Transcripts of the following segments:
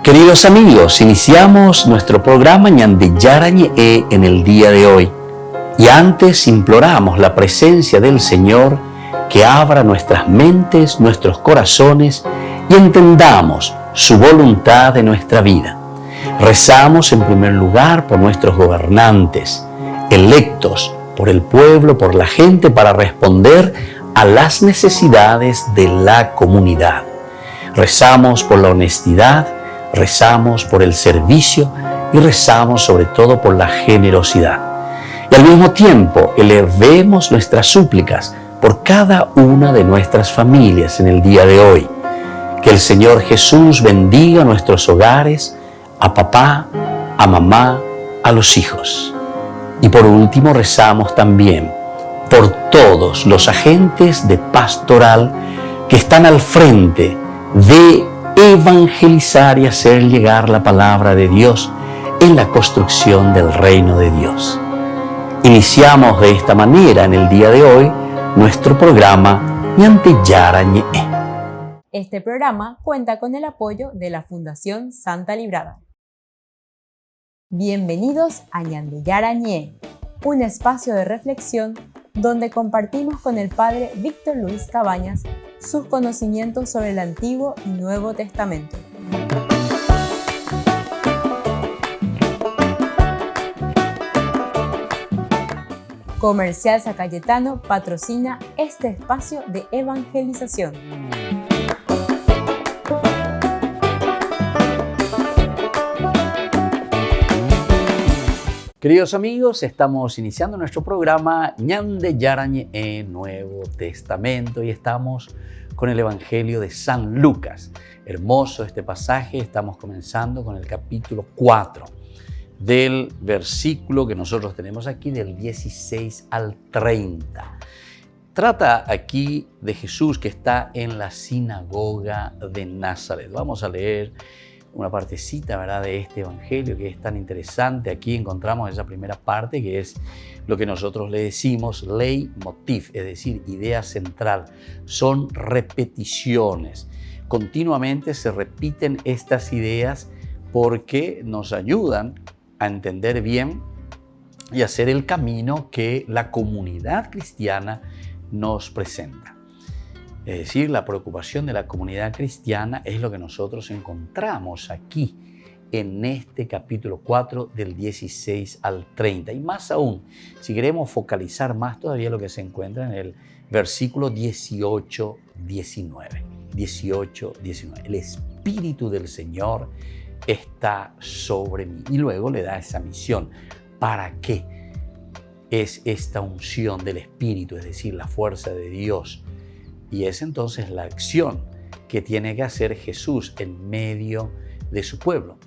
Queridos amigos, iniciamos nuestro programa Ñande Yarañe en el día de hoy. Y antes imploramos la presencia del Señor que abra nuestras mentes, nuestros corazones y entendamos su voluntad de nuestra vida. Rezamos en primer lugar por nuestros gobernantes, electos por el pueblo, por la gente, para responder a las necesidades de la comunidad. Rezamos por la honestidad, rezamos por el servicio y rezamos sobre todo por la generosidad. Y al mismo tiempo elevemos nuestras súplicas por cada una de nuestras familias en el día de hoy. Que el Señor Jesús bendiga nuestros hogares, a papá, a mamá, a los hijos. Y por último rezamos también por todos los agentes de pastoral que están al frente de evangelizar y hacer llegar la palabra de Dios en la construcción del reino de Dios. Iniciamos de esta manera en el día de hoy nuestro programa Ñande Yarañe. Este programa cuenta con el apoyo de la Fundación Santa Librada. Bienvenidos a Ñande Yarañe, un espacio de reflexión donde compartimos con el Padre Víctor Luis Cabañas sus conocimientos sobre el Antiguo y Nuevo Testamento. Comercial San Cayetano patrocina este espacio de evangelización. Queridos amigos, estamos iniciando nuestro programa Ñande Yarañe en Nuevo Testamento y estamos con el Evangelio de San Lucas. Hermoso este pasaje, estamos comenzando con el capítulo 4 del versículo que nosotros tenemos aquí del 16 al 30. Trata aquí de Jesús que está en la sinagoga de Nazaret. Vamos a leer una partecita, ¿verdad?, de este evangelio que es tan interesante. Aquí encontramos esa primera parte que es lo que nosotros le decimos leitmotiv, es decir, idea central. Son repeticiones. Continuamente se repiten estas ideas porque nos ayudan a entender bien y hacer el camino que la comunidad cristiana nos presenta. Es decir, la preocupación de la comunidad cristiana es lo que nosotros encontramos aquí en este capítulo 4 del 16 al 30. Y más aún, si queremos focalizar más todavía lo que se encuentra en el versículo 18-19. El Espíritu del Señor está sobre mí. Y luego le da esa misión. ¿Para qué es esta unción del Espíritu? Es decir, la fuerza de Dios. Y es entonces la acción que tiene que hacer Jesús en medio de su pueblo.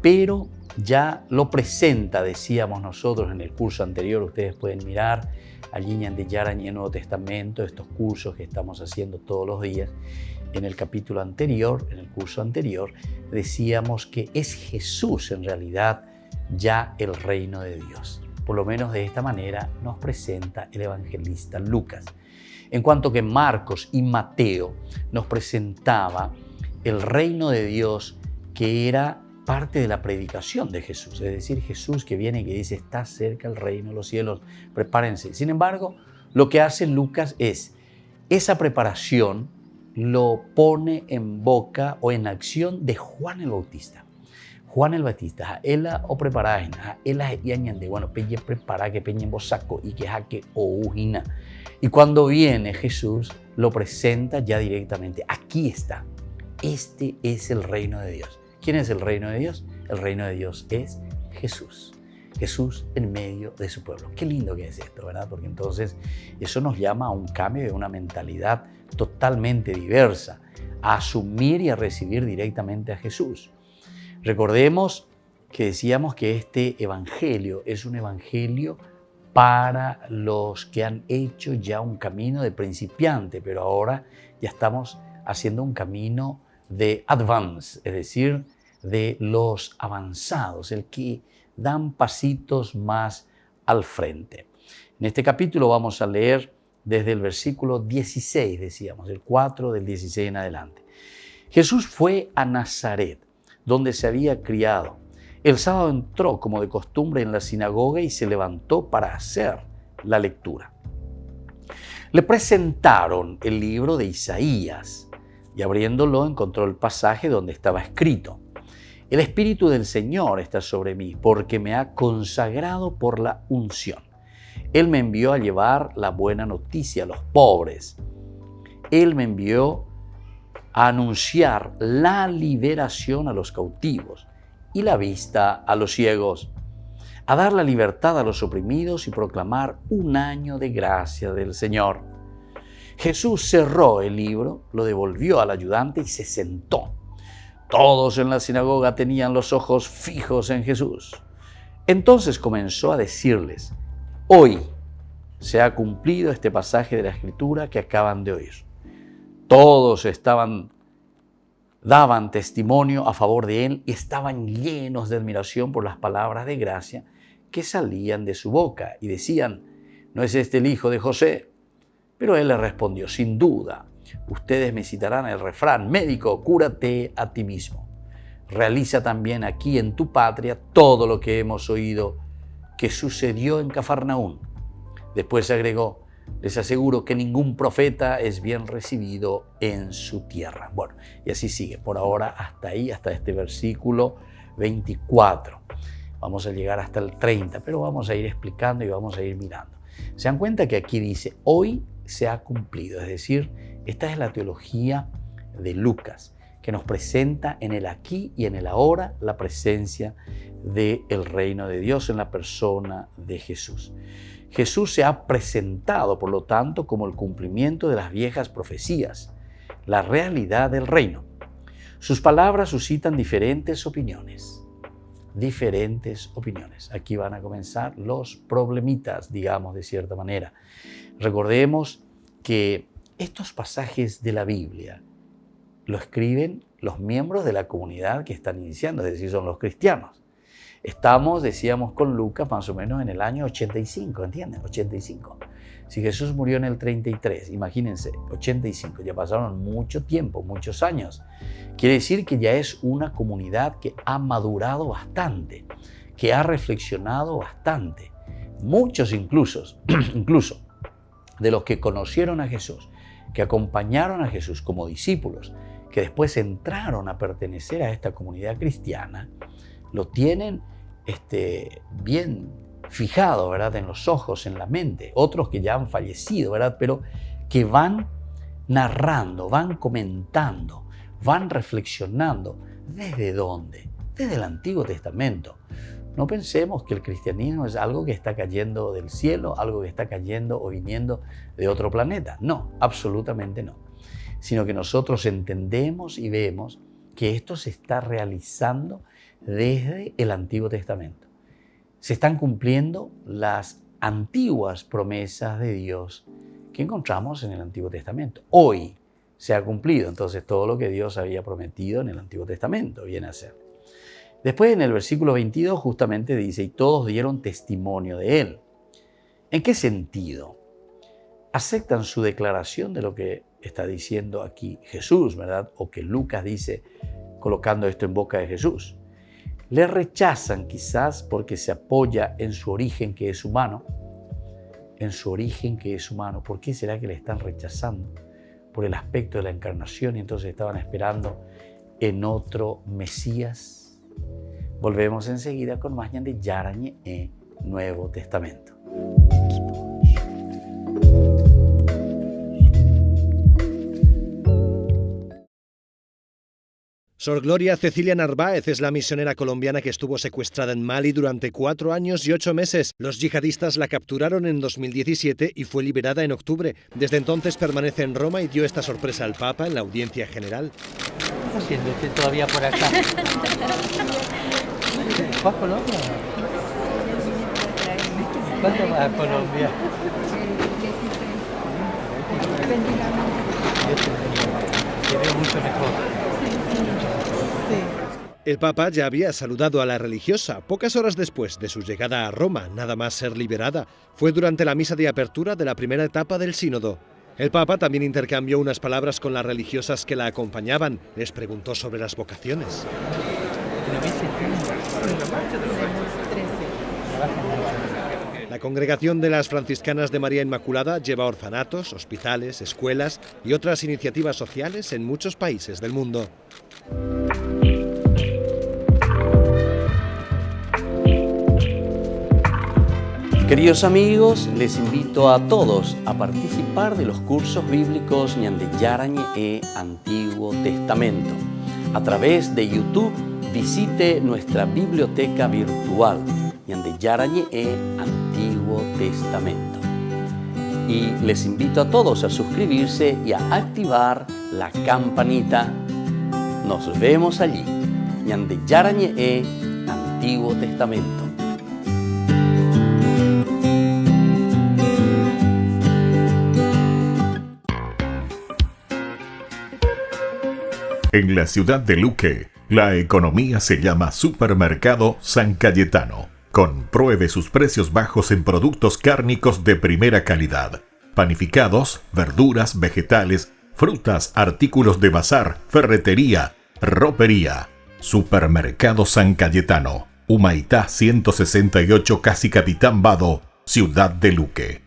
Pero ya lo presenta, decíamos nosotros en el curso anterior, ustedes pueden mirar allí Ñande Yarañe en el Nuevo Testamento, estos cursos que estamos haciendo todos los días. En el capítulo anterior, en el curso anterior, decíamos que es Jesús en realidad ya el reino de Dios. Por lo menos de esta manera nos presenta el evangelista Lucas. En cuanto que Marcos y Mateo nos presentaba el reino de Dios que era parte de la predicación de Jesús. Es decir, Jesús que viene y que dice, está cerca el reino de los cielos, prepárense. Sin embargo, lo que hace Lucas es, esa preparación lo pone en boca o en acción de Juan el Bautista. Juan el Bautista, él o preparada, él y añade, bueno, peñe prepara que peñe bosaco y que jaque o ujina. Y cuando viene Jesús, lo presenta ya directamente. Aquí está. Este es el reino de Dios. ¿Quién es el reino de Dios? El reino de Dios es Jesús. Jesús en medio de su pueblo. Qué lindo que es esto, ¿verdad? Porque entonces eso nos llama a un cambio de una mentalidad totalmente diversa, a asumir y a recibir directamente a Jesús. Recordemos que decíamos que este evangelio es un evangelio para los que han hecho ya un camino de principiante, pero ahora ya estamos haciendo un camino de advance, es decir, de los avanzados, el que dan pasitos más al frente. En este capítulo vamos a leer desde el versículo 16, decíamos, el 4 del 16 en adelante. Jesús fue a Nazaret, donde se había criado. El sábado entró, como de costumbre, en la sinagoga y se levantó para hacer la lectura. Le presentaron el libro de Isaías y abriéndolo encontró el pasaje donde estaba escrito: El Espíritu del Señor está sobre mí porque me ha consagrado por la unción. Él me envió a llevar la buena noticia a los pobres. Él me envió a anunciar la liberación a los cautivos y la vista a los ciegos, a dar la libertad a los oprimidos y proclamar un año de gracia del Señor. Jesús cerró el libro, lo devolvió al ayudante y se sentó. Todos en la sinagoga tenían los ojos fijos en Jesús. Entonces comenzó a decirles: Hoy se ha cumplido este pasaje de la Escritura que acaban de oír. Todos daban testimonio a favor de él y estaban llenos de admiración por las palabras de gracia que salían de su boca y decían: ¿No es este el hijo de José? Pero él les respondió: Sin duda, ustedes me citarán el refrán: médico, cúrate a ti mismo. Realiza también aquí en tu patria todo lo que hemos oído que sucedió en Cafarnaún. Después agregó: les aseguro que ningún profeta es bien recibido en su tierra. Bueno, y así sigue. Por ahora hasta ahí, hasta este versículo 24. Vamos a llegar hasta el 30, pero vamos a ir explicando y vamos a ir mirando. Se dan cuenta que aquí dice: hoy se ha cumplido. Es decir, esta es la teología de Lucas, que nos presenta en el aquí y en el ahora la presencia del reino de Dios en la persona de Jesús. Jesús se ha presentado, por lo tanto, como el cumplimiento de las viejas profecías, la realidad del reino. Sus palabras suscitan diferentes opiniones. Aquí van a comenzar los problemitas, digamos de cierta manera. Recordemos que estos pasajes de la Biblia lo escriben los miembros de la comunidad que están iniciando, es decir, son los cristianos. Estamos, decíamos con Lucas, más o menos en el año 85, ¿entienden? 85. Si Jesús murió en el 33, imagínense, 85, ya pasaron mucho tiempo, muchos años. Quiere decir que ya es una comunidad que ha madurado bastante, que ha reflexionado bastante. Muchos incluso de los que conocieron a Jesús, que acompañaron a Jesús como discípulos, que después entraron a pertenecer a esta comunidad cristiana, lo tienen bien fijado, ¿verdad?, en los ojos, en la mente. Otros que ya han fallecido, ¿verdad?, pero que van narrando, van comentando, van reflexionando. ¿Desde dónde? Desde el Antiguo Testamento. No pensemos que el cristianismo es algo que está cayendo del cielo, algo que está cayendo o viniendo de otro planeta. No, absolutamente no. Sino que nosotros entendemos y vemos que esto se está realizando desde el Antiguo Testamento. Se están cumpliendo las antiguas promesas de Dios que encontramos en el Antiguo Testamento. Hoy se ha cumplido entonces todo lo que Dios había prometido en el Antiguo Testamento, viene a ser. Después en el versículo 22 justamente dice: y todos dieron testimonio de él. ¿En qué sentido? Aceptan su declaración de lo que está diciendo aquí Jesús, ¿verdad? O que Lucas dice colocando esto en boca de Jesús. Le rechazan quizás porque se apoya en su origen que es humano. ¿Por qué será que le están rechazando? Por el aspecto de la encarnación, y entonces estaban esperando en otro Mesías. Volvemos enseguida con más de Yarañe e Nuevo Testamento. Sor Gloria Cecilia Narváez es la misionera colombiana que estuvo secuestrada en Mali durante 4 años y 8 meses. Los yihadistas la capturaron en 2017 y fue liberada en octubre. Desde entonces permanece en Roma y dio esta sorpresa al Papa en la audiencia general. ¿Qué está haciendo usted todavía por acá? ¿Va a Colombia? ¿Cuándo va a Colombia? Te veo mucho mejor. El Papa ya había saludado a la religiosa pocas horas después de su llegada a Roma, nada más ser liberada. Fue durante la misa de apertura de la primera etapa del sínodo. El Papa también intercambió unas palabras con las religiosas que la acompañaban. Les preguntó sobre las vocaciones. ¿No viste? Trabajan mucho. La Congregación de las Franciscanas de María Inmaculada lleva orfanatos, hospitales, escuelas y otras iniciativas sociales en muchos países del mundo. Queridos amigos, les invito a todos a participar de los cursos bíblicos Ñande Yarañe e Antiguo Testamento. A través de YouTube, visite nuestra biblioteca virtual Ñande Yarañe e Antiguo Testamento. Y les invito a todos a suscribirse y a activar la campanita. Nos vemos allí. Ñande Yarañe e Antiguo Testamento. En la ciudad de Luque, la economía se llama Supermercado San Cayetano. Compruebe sus precios bajos en productos cárnicos de primera calidad. Panificados, verduras, vegetales, frutas, artículos de bazar, ferretería, ropería. Supermercado San Cayetano, Humaitá 168, Casi Capitán Vado, ciudad de Luque.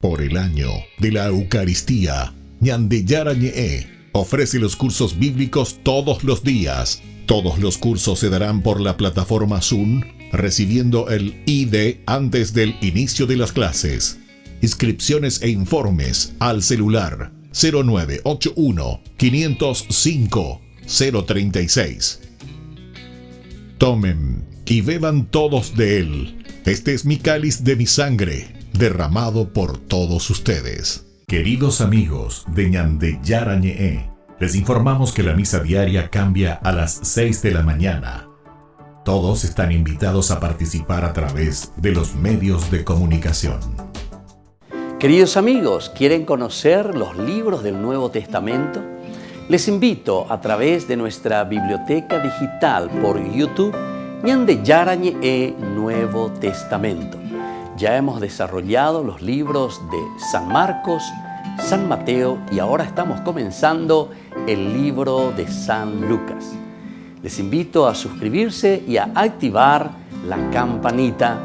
Por el año de la Eucaristía, Ñande Yarañe ofrece los cursos bíblicos todos los días. Todos los cursos se darán por la plataforma Zoom, recibiendo el ID antes del inicio de las clases. Inscripciones e informes al celular 0981 505 036. Tomen y beban todos de él. Este es mi cáliz de mi sangre, derramado por todos ustedes. Queridos amigos de Ñande Yarañe, les informamos que la misa diaria cambia a las 6 de la mañana. Todos están invitados a participar a través de los medios de comunicación. Queridos amigos, ¿quieren conocer los libros del Nuevo Testamento? Les invito a través de nuestra biblioteca digital por YouTube Ñande Yarañe e Nuevo Testamento. Ya hemos desarrollado los libros de San Marcos, San Mateo y ahora estamos comenzando el libro de San Lucas. Les invito a suscribirse y a activar la campanita.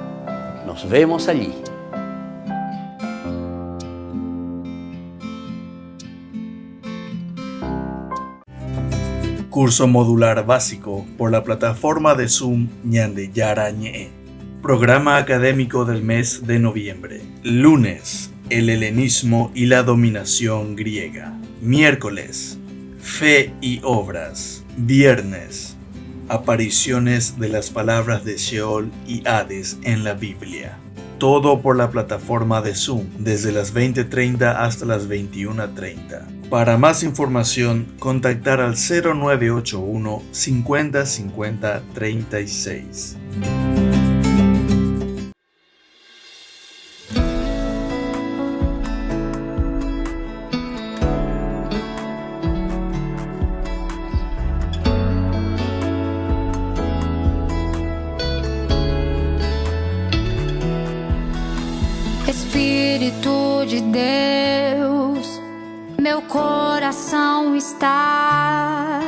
Nos vemos allí. Curso modular básico por la plataforma de Zoom Ñande Yarañe. Programa académico del mes de noviembre. Lunes, el helenismo y la dominación griega. Miércoles, fe y obras. Viernes, apariciones de las palabras de Sheol y Hades en la Biblia. Todo por la plataforma de Zoom desde las 20:30 hasta las 21:30. Para más información, contactar al 0981 50 50 36. Espírito de Deus, meu coração está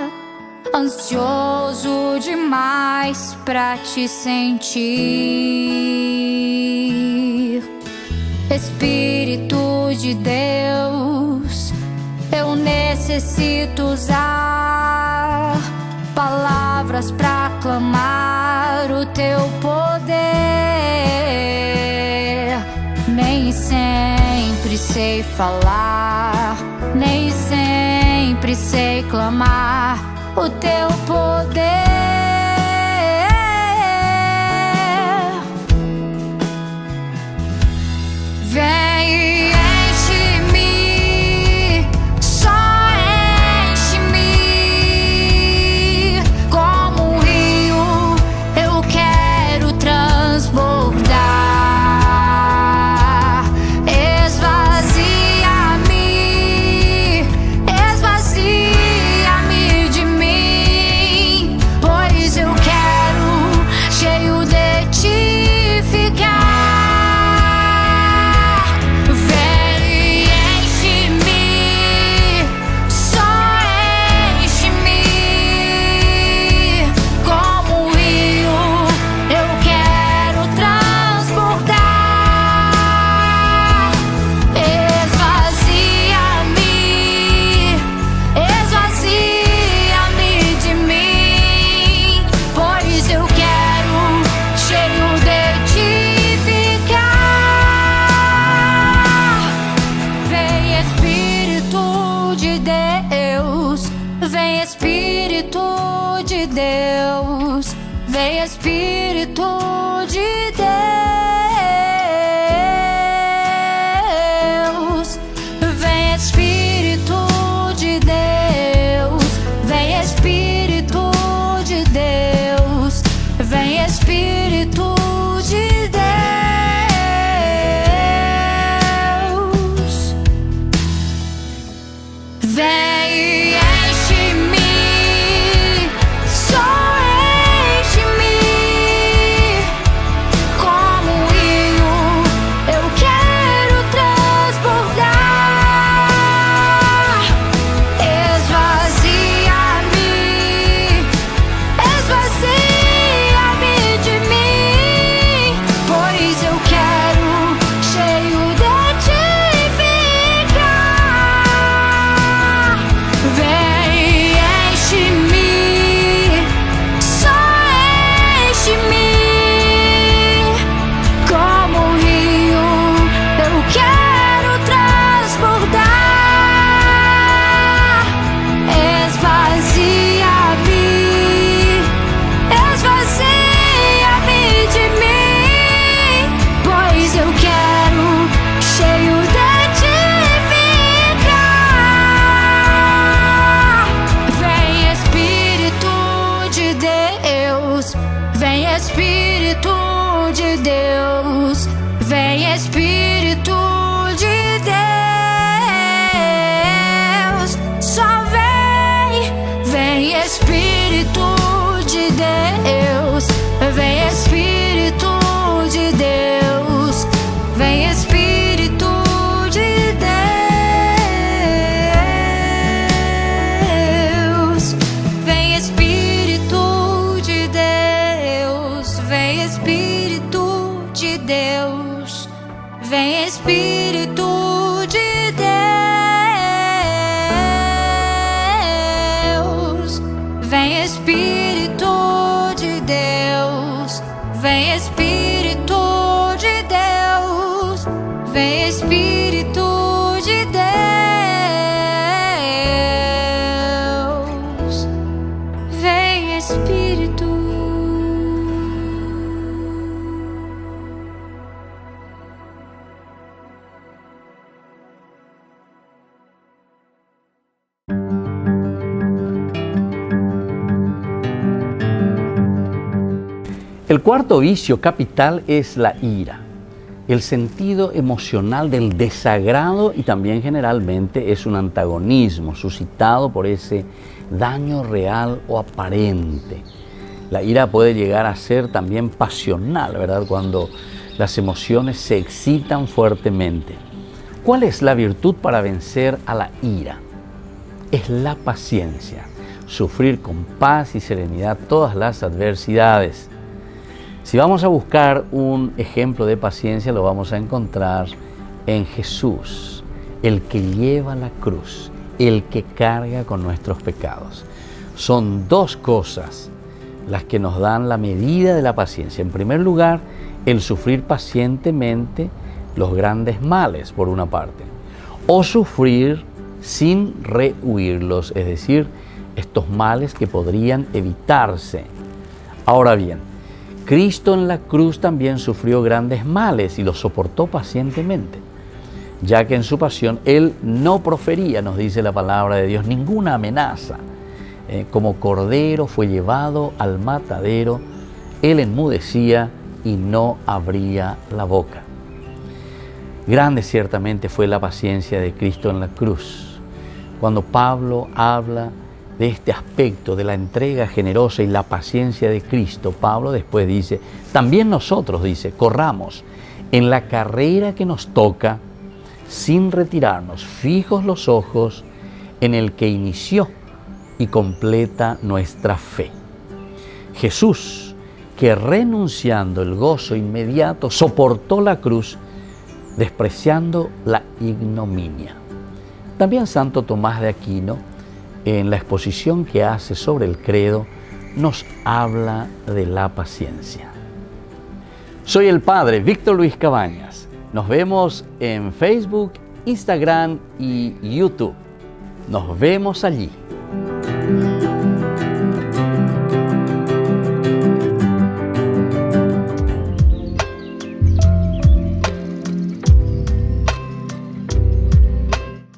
ansioso demais pra te sentir. Espírito de Deus, eu necessito usar palavras pra clamar o teu poder. Nem sempre sei falar, nem sempre sei clamar o teu poder. Vem e enche-me, só enche-me, como um rio eu quero transbordar. Esvazia-me de mim, pois de Deus. Vem Espírito de Deus. Vem Espírito de Deus. Vem Espírito de Deus. Vem Espírito de Deus. Vem Espírito de Deus. Vem, enche-me, só enche-me, como um rio, eu quero transbordar. Esvazia-me, esvazia-me de mim, pois eu quero cheio de ti ficar. Vem, enche-me, só enche-me, como um rio, eu quero transbordar. Esvazia-me, esvazia-me de mim, pois eu quero cheio de ti ficar. Vem Espírito de Deus. Vem Espírito de Deus. Vem Espírito de Deus. Só vem. Vem Espírito de Deus. Vem Espírito de Deus. Vem Espírito de Deus. Vem Espírito de Deus. Vem Espírito de Deus. Vem Espírito de Deus. Vem Espírito de Deus. Vem Espírito de Deus. Vem Espírito de Deus. Vem Espírito. El cuarto vicio capital es la ira, el sentido emocional del desagrado, y también generalmente es un antagonismo suscitado por ese daño real o aparente. La ira puede llegar a ser también pasional, ¿verdad? Cuando las emociones se excitan fuertemente. ¿Cuál es la virtud para vencer a la ira? Es la paciencia, sufrir con paz y serenidad todas las adversidades. Si vamos a buscar un ejemplo de paciencia, lo vamos a encontrar en Jesús, el que lleva la cruz, el que carga con nuestros pecados. Son dos cosas las que nos dan la medida de la paciencia. En primer lugar, el sufrir pacientemente los grandes males, por una parte, o sufrir sin rehuirlos, es decir, estos males que podrían evitarse. Ahora bien, Cristo en la cruz también sufrió grandes males y los soportó pacientemente, ya que en su pasión Él no profería, nos dice la palabra de Dios, ninguna amenaza. Como cordero fue llevado al matadero, Él enmudecía y no abría la boca. Grande ciertamente fue la paciencia de Cristo en la cruz. Cuando Pablo habla de este aspecto de la entrega generosa y la paciencia de Cristo, Pablo después dice, también nosotros, dice, corramos en la carrera que nos toca sin retirarnos, fijos los ojos en el que inició y completa nuestra fe. Jesús, que renunciando el gozo inmediato, soportó la cruz, despreciando la ignominia. También Santo Tomás de Aquino, en la exposición que hace sobre el credo, nos habla de la paciencia. Soy el Padre Víctor Luis Cabañas. Nos vemos en Facebook, Instagram y YouTube. Nos vemos allí.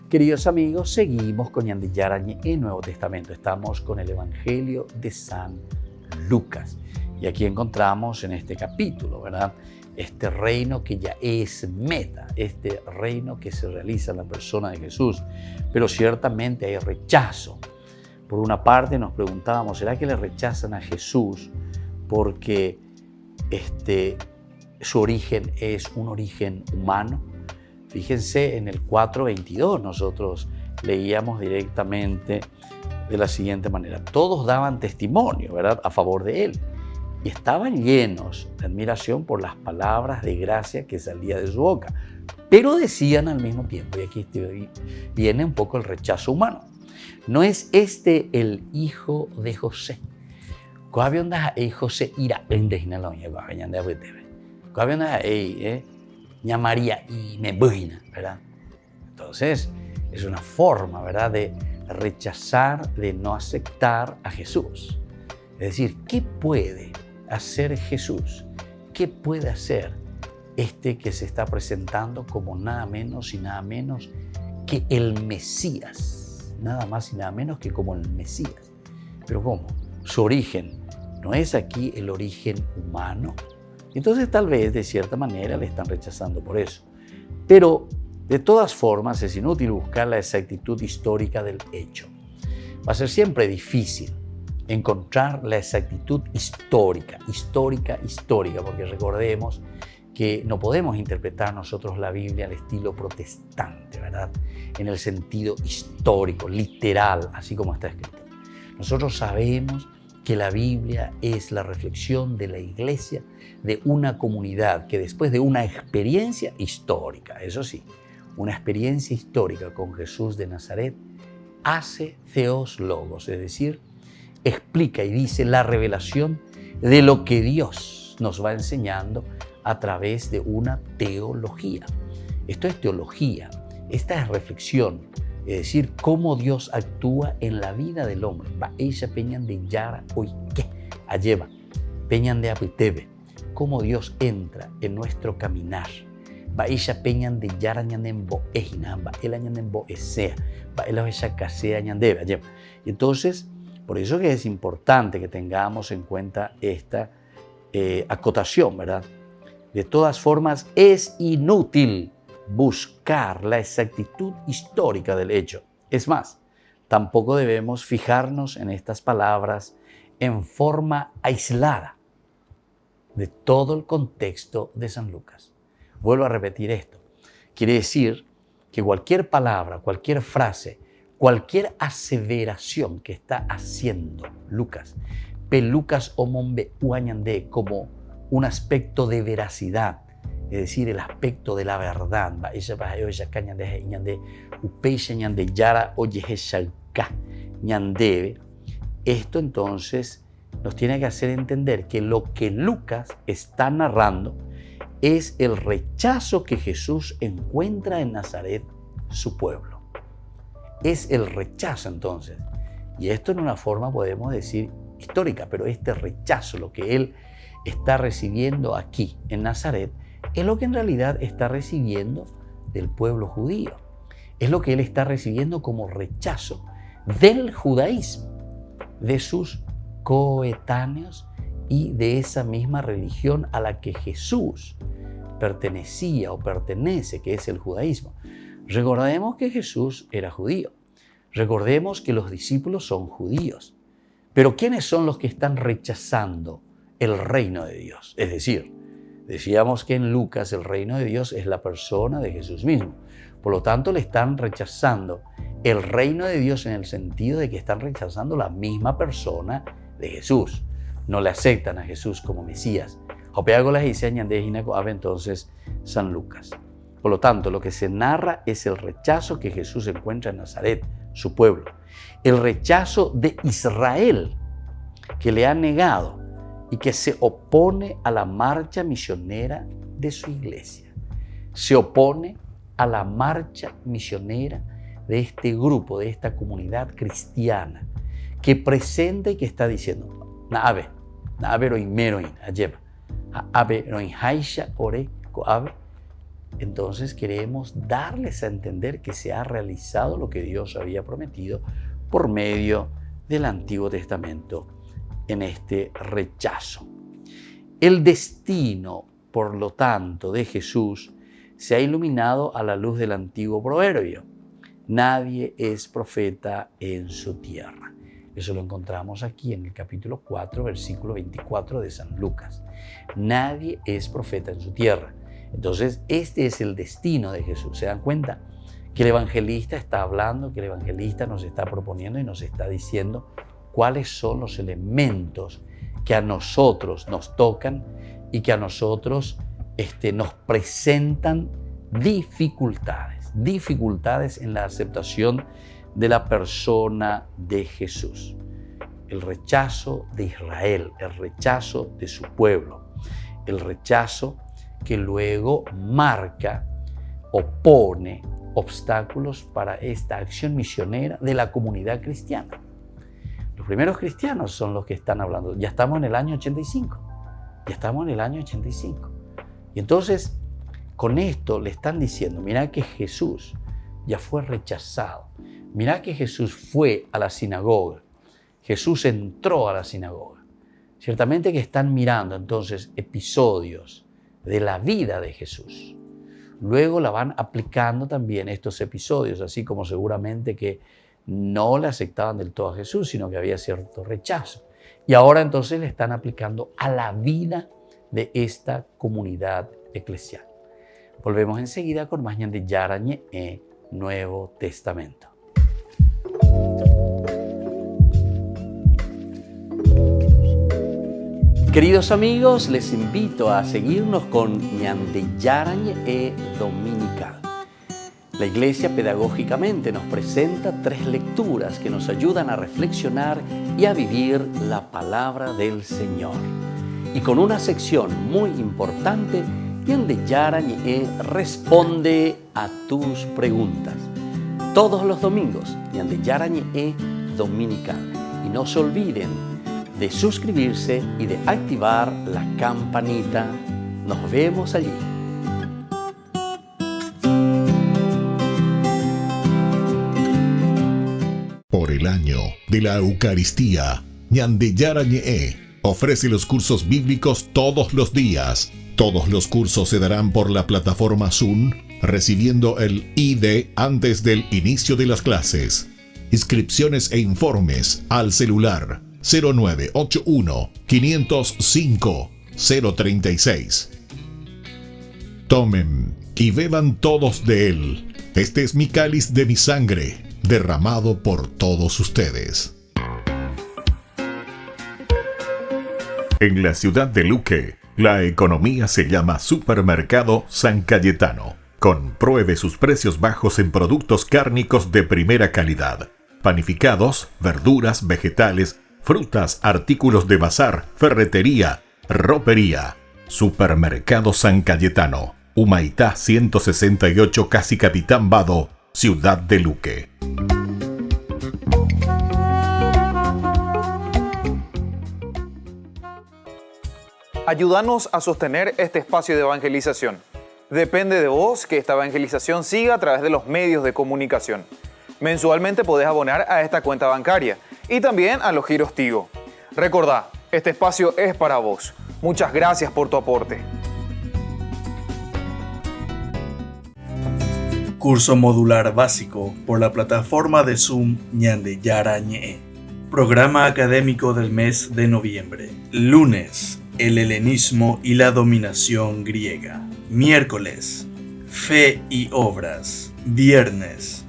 Queridos amigos, seguimos con Ñande Yarañe en Nuevo Testamento. Estamos con el Evangelio de San Lucas. Y aquí encontramos en este capítulo, ¿verdad? Este reino que ya es meta, este reino que se realiza en la persona de Jesús. Pero ciertamente hay rechazo. Por una parte nos preguntábamos, ¿será que le rechazan a Jesús porque su origen es un origen humano? Fíjense, en el 4:22 nosotros leíamos directamente de la siguiente manera. Todos daban testimonio, ¿verdad?, a favor de él. Y estaban llenos de admiración por las palabras de gracia que salían de su boca. Pero decían al mismo tiempo, y aquí viene un poco el rechazo humano, ¿no es este el hijo de José? José ira María y Nebuina, ¿verdad? Entonces, es una forma, ¿verdad?, de rechazar, de no aceptar a Jesús. Es decir, ¿qué puede hacer Jesús? ¿Qué puede hacer que se está presentando como nada menos y nada menos que el Mesías? Nada más y nada menos que como el Mesías. ¿Pero cómo? Su origen, ¿no es aquí el origen humano? Entonces tal vez de cierta manera le están rechazando por eso. Pero de todas formas es inútil buscar la exactitud histórica del hecho. Va a ser siempre difícil encontrar la exactitud histórica, porque recordemos que no podemos interpretar nosotros la Biblia al estilo protestante, ¿verdad? En el sentido histórico, literal, así como está escrito. Nosotros sabemos que la Biblia es la reflexión de la iglesia, de una comunidad que después de una experiencia histórica, eso sí, una experiencia histórica con Jesús de Nazaret, hace theos logos, es decir, explica y dice la revelación de lo que Dios nos va enseñando a través de una teología. Esto es teología, esta es reflexión, es decir, cómo Dios actúa en la vida del hombre. Cómo Dios entra en nuestro caminar. Y entonces, por eso que es importante que tengamos en cuenta esta acotación, ¿verdad? De todas formas, es inútil buscar la exactitud histórica del hecho. Es más, tampoco debemos fijarnos en estas palabras en forma aislada de todo el contexto de San Lucas. Vuelvo a repetir esto. Quiere decir que cualquier palabra, cualquier frase, cualquier aseveración que está haciendo Lucas, Lucas omombe uañande como un aspecto de veracidad, es decir, el aspecto de la verdad. Esto entonces nos tiene que hacer entender que lo que Lucas está narrando es el rechazo que Jesús encuentra en Nazaret, su pueblo. Es el rechazo entonces. Y esto en una forma podemos decir histórica, pero este rechazo, lo que él está recibiendo aquí en Nazaret, es lo que en realidad está recibiendo del pueblo judío. Es lo que él está recibiendo como rechazo del judaísmo, de sus coetáneos y de esa misma religión a la que Jesús pertenecía o pertenece, que es el judaísmo. Recordemos que Jesús era judío. Recordemos que los discípulos son judíos. Pero ¿quiénes son los que están rechazando el reino de Dios? Es decir, decíamos que en Lucas el reino de Dios es la persona de Jesús mismo. Por lo tanto, le están rechazando el reino de Dios en el sentido de que están rechazando la misma persona de Jesús. No le aceptan a Jesús como Mesías. Entonces, San Lucas. Por lo tanto, lo que se narra es el rechazo que Jesús encuentra en Nazaret, su pueblo. El rechazo de Israel, que le ha negado y que se opone a la marcha misionera de su iglesia. Se opone a la marcha misionera de este grupo, de esta comunidad cristiana, que presenta y que está diciendo, entonces queremos darles a entender que se ha realizado lo que Dios había prometido por medio del Antiguo Testamento en este rechazo. El destino, por lo tanto, de Jesús se ha iluminado a la luz del antiguo proverbio. Nadie es profeta en su tierra. Eso lo encontramos aquí en el capítulo 4, versículo 24 de San Lucas. Nadie es profeta en su tierra. Entonces, este es el destino de Jesús. ¿Se dan cuenta? Que el evangelista está hablando, que el evangelista nos está proponiendo y nos está diciendo cuáles son los elementos que a nosotros nos tocan y que a nosotros nos presentan dificultades en la aceptación de la persona de Jesús. El rechazo de Israel, el rechazo de su pueblo, el rechazo que luego marca o pone obstáculos para esta acción misionera de la comunidad cristiana. Los primeros cristianos son los que están hablando. Ya estamos en el año 85. Y entonces, con esto le están diciendo, mira que Jesús ya fue rechazado. Mira que Jesús fue a la sinagoga. Jesús entró a la sinagoga. Ciertamente que están mirando entonces episodios de la vida de Jesús. Luego la van aplicando también estos episodios, así como seguramente que no le aceptaban del todo a Jesús, sino que había cierto rechazo. Y ahora entonces le están aplicando a la vida de esta comunidad eclesial. Volvemos enseguida con más Ñande Yarañe Nuevo Testamento. Queridos amigos, les invito a seguirnos con Ñande Yarañe Dominical. La Iglesia pedagógicamente nos presenta 3 lecturas que nos ayudan a reflexionar y a vivir la palabra del Señor. Y con una sección muy importante, Ñande Yarañe responde a tus preguntas. Todos los domingos, Ñande Yarañe Dominical. Y no se olviden de suscribirse y de activar la campanita. Nos vemos allí. Por el año de la Eucaristía, Ñande Yarañe ofrece los cursos bíblicos todos los días. Todos los cursos se darán por la plataforma Zoom, recibiendo el ID antes del inicio de las clases. Inscripciones e informes al celular 0981 505 036. Tomen y beban todos de él. Este es mi cáliz de mi sangre, derramado por todos ustedes. En la ciudad de Luque, la economía se llama Supermercado San Cayetano. Compruebe sus precios bajos en productos cárnicos de primera calidad. Panificados, verduras, vegetales, frutas, artículos de bazar, ferretería, ropería. Supermercado San Cayetano, Humaitá 168, Casi Capitán Vado, Ciudad de Luque. Ayúdanos a sostener este espacio de evangelización. Depende de vos que esta evangelización siga a través de los medios de comunicación. Mensualmente podés abonar a esta cuenta bancaria y también a los giros Tigo. Recordá, este espacio es para vos. Muchas gracias por tu aporte. Curso modular básico por la plataforma de Zoom Ñande Yarañe. Programa académico del mes de noviembre. Lunes, el helenismo y la dominación griega. Miércoles, fe y obras. Viernes,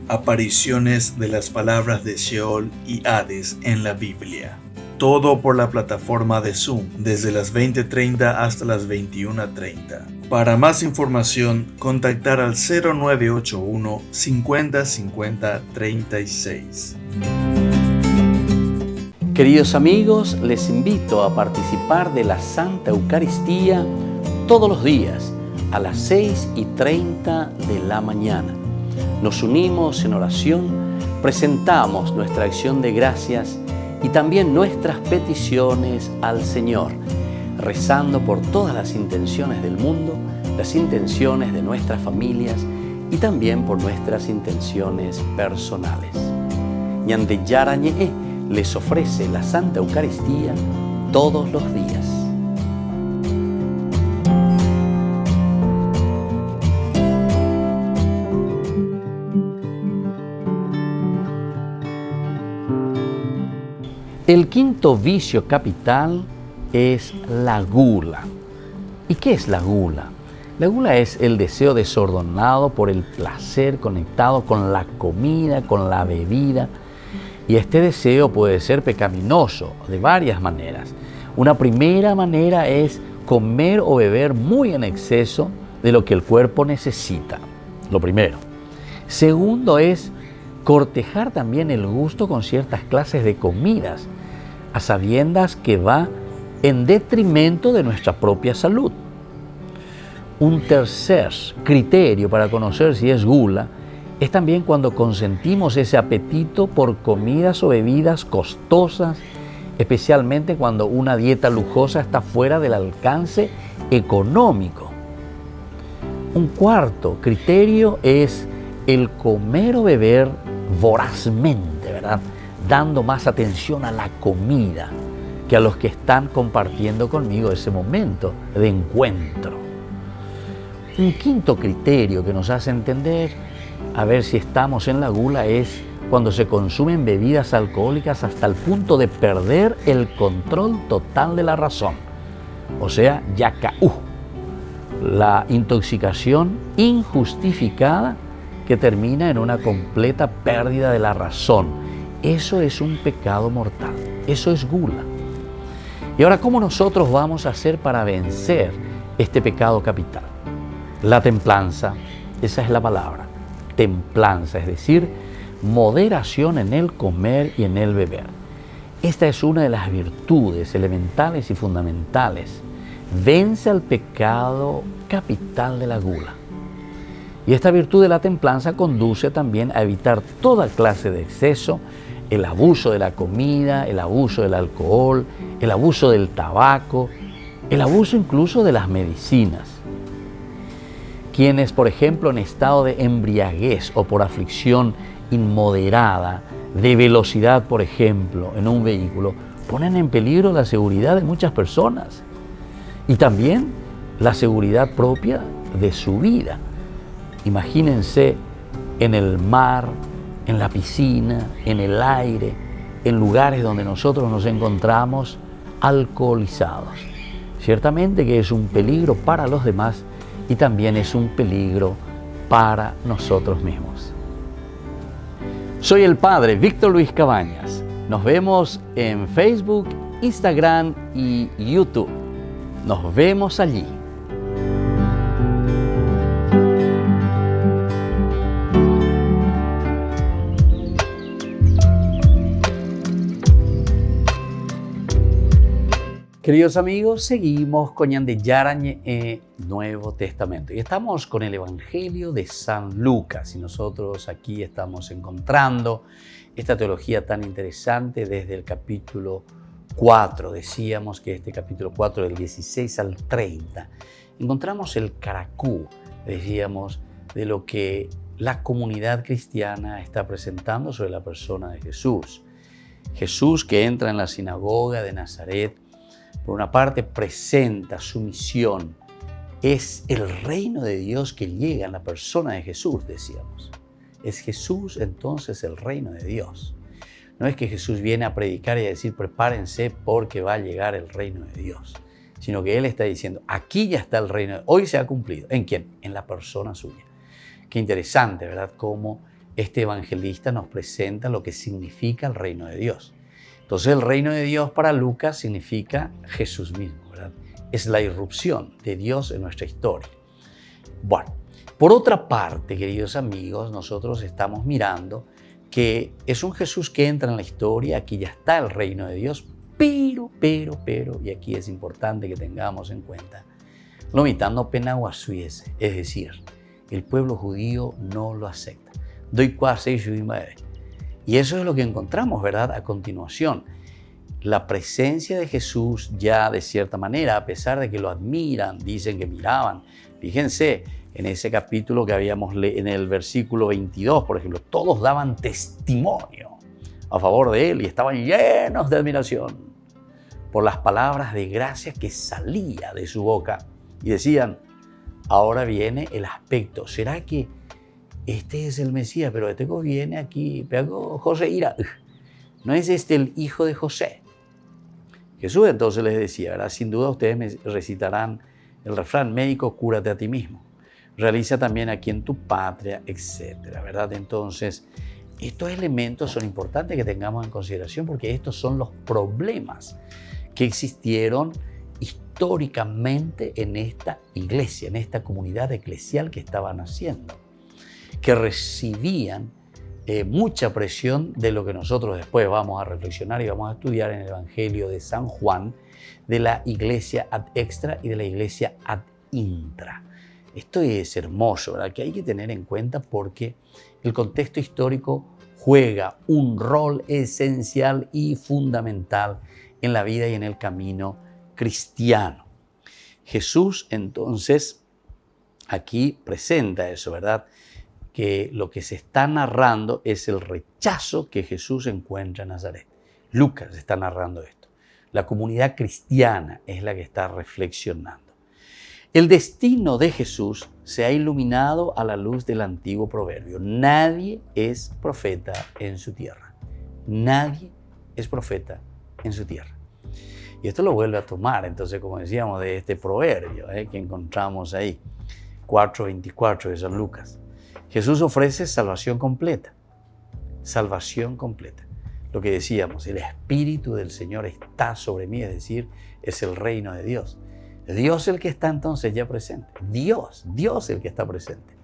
apariciones de las palabras de Sheol y Hades en la Biblia. Todo por la plataforma de Zoom, desde las 20:30 hasta las 21:30. Para más información, contactar al 0981 50 50 36. Queridos amigos, les invito a participar de la Santa Eucaristía todos los días a las 6:30 de la mañana. nos unimos en oración, presentamos nuestra acción de gracias y también nuestras peticiones al Señor, rezando por todas las intenciones del mundo, las intenciones de nuestras familias y también por nuestras intenciones personales. Ñande Yarañe les ofrece la Santa Eucaristía todos los días. El quinto vicio capital es la gula. ¿Y qué es la gula? La gula es el deseo desordenado por el placer conectado con la comida, con la bebida. Y este deseo puede ser pecaminoso de varias maneras. Una primera manera es comer o beber muy en exceso de lo que el cuerpo necesita. Lo primero. Segundo es cortejar también el gusto con ciertas clases de comidas, a sabiendas que va en detrimento de nuestra propia salud. Un tercer criterio para conocer si es gula es también cuando consentimos ese apetito por comidas o bebidas costosas, especialmente cuando una dieta lujosa está fuera del alcance económico. Un cuarto criterio es el comer o beber vorazmente, ¿verdad? Dando más atención a la comida que a los que están compartiendo conmigo ese momento de encuentro. Un quinto criterio que nos hace entender a ver si estamos en la gula es cuando se consumen bebidas alcohólicas hasta el punto de perder el control total de la razón. O sea, yacaú, la intoxicación injustificada que termina en una completa pérdida de la razón. Eso es un pecado mortal, eso es gula. Y ahora, ¿cómo nosotros vamos a hacer para vencer este pecado capital? La templanza, esa es la palabra, templanza, es decir, moderación en el comer y en el beber. Esta es una de las virtudes elementales y fundamentales. Vence al pecado capital de la gula. Y esta virtud de la templanza conduce también a evitar toda clase de exceso, el abuso de la comida, el abuso del alcohol, el abuso del tabaco, el abuso incluso de las medicinas. Quienes, por ejemplo, en estado de embriaguez o por aflicción inmoderada, de velocidad, por ejemplo, en un vehículo, ponen en peligro la seguridad de muchas personas y también la seguridad propia de su vida. Imagínense en el mar, en la piscina, en el aire, en lugares donde nosotros nos encontramos alcoholizados. Ciertamente que es un peligro para los demás y también es un peligro para nosotros mismos. Soy el Padre Víctor Luis Cabañas. Nos vemos en Facebook, Instagram y YouTube. Nos vemos allí. Queridos amigos, seguimos con Ñande Yarañe Nuevo Testamento y estamos con el Evangelio de San Lucas y nosotros aquí estamos encontrando esta teología tan interesante desde el capítulo 4. Decíamos que este capítulo 4 del 16 al 30 encontramos el caracú, decíamos, de lo que la comunidad cristiana está presentando sobre la persona de Jesús. Jesús que entra en la sinagoga de Nazaret, por una parte presenta su misión, es el reino de Dios que llega en la persona de Jesús, decíamos. Es Jesús entonces el reino de Dios. No es que Jesús viene a predicar y a decir prepárense porque va a llegar el reino de Dios, sino que Él está diciendo aquí ya está el reino, hoy se ha cumplido. ¿En quién? En la persona suya. Qué interesante, ¿verdad? Cómo este evangelista nos presenta lo que significa el reino de Dios. Entonces el reino de Dios para Lucas significa Jesús mismo, ¿verdad? Es la irrupción de Dios en nuestra historia. Bueno, por otra parte, queridos amigos, nosotros estamos mirando que es un Jesús que entra en la historia, aquí ya está el reino de Dios, pero, y aquí es importante que tengamos en cuenta, lo mitando penaguasuiese, es decir, el pueblo judío no lo acepta. Doy quase y eso es lo que encontramos, ¿verdad? A continuación, la presencia de Jesús ya de cierta manera, a pesar de que lo admiran, dicen que miraban. Fíjense, en ese capítulo que habíamos leído, en el versículo 22, por ejemplo, todos daban testimonio a favor de él y estaban llenos de admiración por las palabras de gracia que salía de su boca. Y decían, ahora viene el aspecto, ¿será que este es el Mesías? Pero este viene aquí, pero José irá. ¿No es este el hijo de José? Jesús entonces les decía, ¿verdad? Sin duda ustedes me recitarán el refrán, médico, cúrate a ti mismo. Realiza también aquí en tu patria, etcétera, ¿verdad? Entonces, estos elementos son importantes que tengamos en consideración porque estos son los problemas que existieron históricamente en esta iglesia, en esta comunidad eclesial que estaban haciendo, que recibían mucha presión de lo que nosotros después vamos a reflexionar y vamos a estudiar en el Evangelio de San Juan, de la iglesia ad extra y de la iglesia ad intra. Esto es hermoso, ¿verdad? Que hay que tener en cuenta porque el contexto histórico juega un rol esencial y fundamental en la vida y en el camino cristiano. Jesús entonces aquí presenta eso, ¿verdad? Que lo que se está narrando es el rechazo que Jesús encuentra en Nazaret. Lucas está narrando esto. La comunidad cristiana es la que está reflexionando. El destino de Jesús se ha iluminado a la luz del antiguo proverbio. Nadie es profeta en su tierra. Nadie es profeta en su tierra. Y esto lo vuelve a tomar, entonces, como decíamos, de este proverbio que encontramos ahí, 4:24 de San Lucas. Jesús ofrece salvación completa. Salvación completa. Lo que decíamos, el Espíritu del Señor está sobre mí, es decir, es el reino de Dios. Dios el que está entonces ya presente. Dios el que está presente.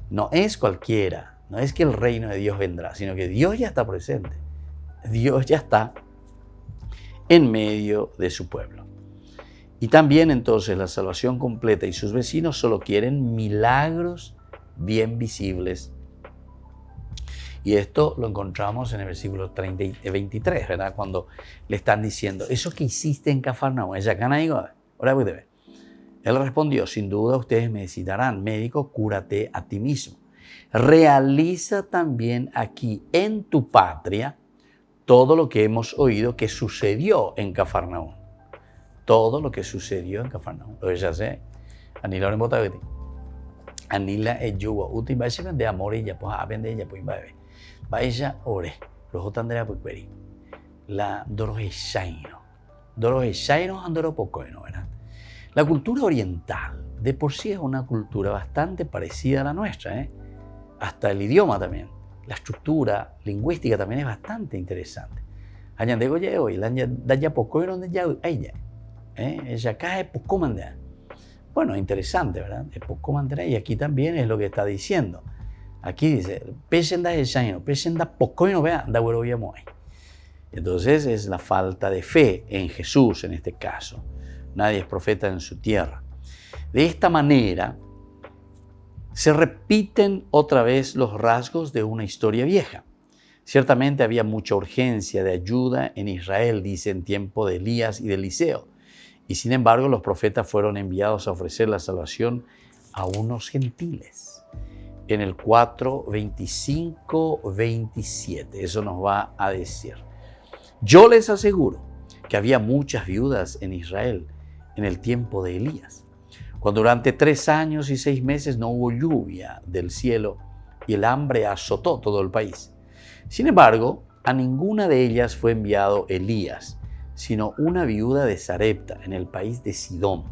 No es cualquiera, no es que el reino de Dios vendrá, sino que Dios ya está presente. Dios ya está en medio de su pueblo. Y también entonces la salvación completa y sus vecinos solo quieren milagros bien visibles. Y esto lo encontramos en el versículo 23, ¿verdad? Cuando le están diciendo, eso que hiciste en Cafarnaúm, ¿es acá? Él respondió, sin duda ustedes me necesitarán, médico, cúrate a ti mismo. Realiza también aquí en tu patria todo lo que hemos oído que sucedió en Cafarnaúm. Todo lo que sucedió en Cafarnaúm. Lo que ya sé, Anila en Botaviti. Anila es yugo. Uti vaya de amor ella, pues aprende ella, pues bebe. Vaya ore. Los otros Andrea pues peri. La Dorohesaino. Dorohesaino andoro poco, ¿verdad? La cultura oriental de por sí es una cultura bastante parecida a la nuestra, hasta el idioma también. La estructura lingüística también es bastante interesante. Añandego ya hoy, la ya poco donde ya ella, ella acá es poco mandar. Bueno, interesante, ¿verdad? Es poco mandar y aquí también es lo que está diciendo. Aquí dice, pesenda el shaino, pesenda poco no vea, da huevo ya muy. Entonces es la falta de fe en Jesús en este caso. Nadie es profeta en su tierra. De esta manera, se repiten otra vez los rasgos de una historia vieja. Ciertamente había mucha urgencia de ayuda en Israel, dice, en tiempo de Elías y de Eliseo. Y sin embargo, los profetas fueron enviados a ofrecer la salvación a unos gentiles. En el 4:25-27, eso nos va a decir. Yo les aseguro que había muchas viudas en Israel en el tiempo de Elías, cuando durante 3 años y 6 meses no hubo lluvia del cielo y el hambre azotó todo el país. Sin embargo, a ninguna de ellas fue enviado Elías, sino una viuda de Sarepta, en el país de Sidón.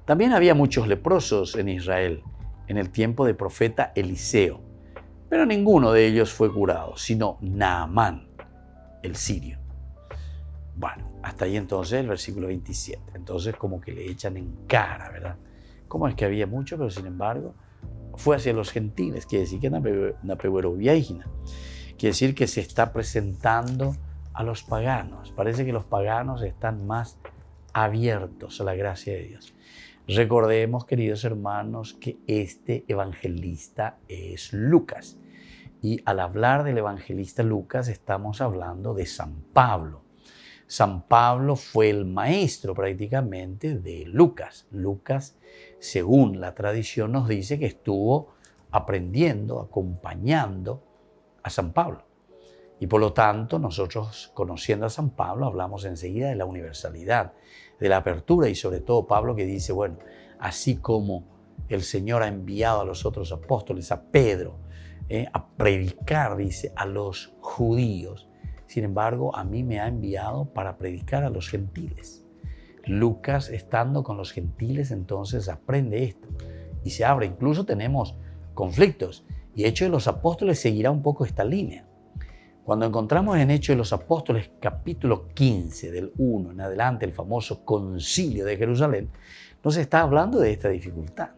También había muchos leprosos en Israel, en el tiempo del profeta Eliseo, pero ninguno de ellos fue curado, sino Naamán, el sirio. Bueno, hasta ahí entonces el versículo 27. Entonces como que le echan en cara, ¿verdad? Como es que había mucho, pero sin embargo fue hacia los gentiles. Quiere decir que una pehueroviaína. Quiere decir que se está presentando a los paganos. Parece que los paganos están más abiertos a la gracia de Dios. Recordemos, queridos hermanos, que este evangelista es Lucas. Y al hablar del evangelista Lucas estamos hablando de San Pablo. San Pablo fue el maestro prácticamente de Lucas. Lucas, según la tradición, nos dice que estuvo aprendiendo, acompañando a San Pablo. Y por lo tanto, nosotros, conociendo a San Pablo, hablamos enseguida de la universalidad, de la apertura, y sobre todo Pablo, que dice, bueno, así como el Señor ha enviado a los otros apóstoles, a Pedro, a predicar, dice, a los judíos, sin embargo, a mí me ha enviado para predicar a los gentiles. Lucas, estando con los gentiles, entonces aprende esto y se abre. Incluso tenemos conflictos, y Hechos de los Apóstoles seguirá un poco esta línea. Cuando encontramos en Hechos de los Apóstoles capítulo 15, del 1 en adelante, el famoso concilio de Jerusalén, nos está hablando de esta dificultad.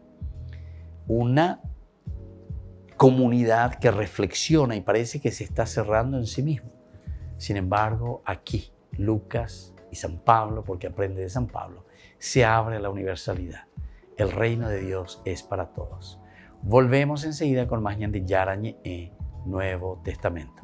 Una comunidad que reflexiona y parece que se está cerrando en sí mismo. Sin embargo, aquí Lucas y San Pablo, porque aprende de San Pablo, se abre a la universalidad. El reino de Dios es para todos. Volvemos enseguida con más Ñande Yarañe, Nuevo Testamento.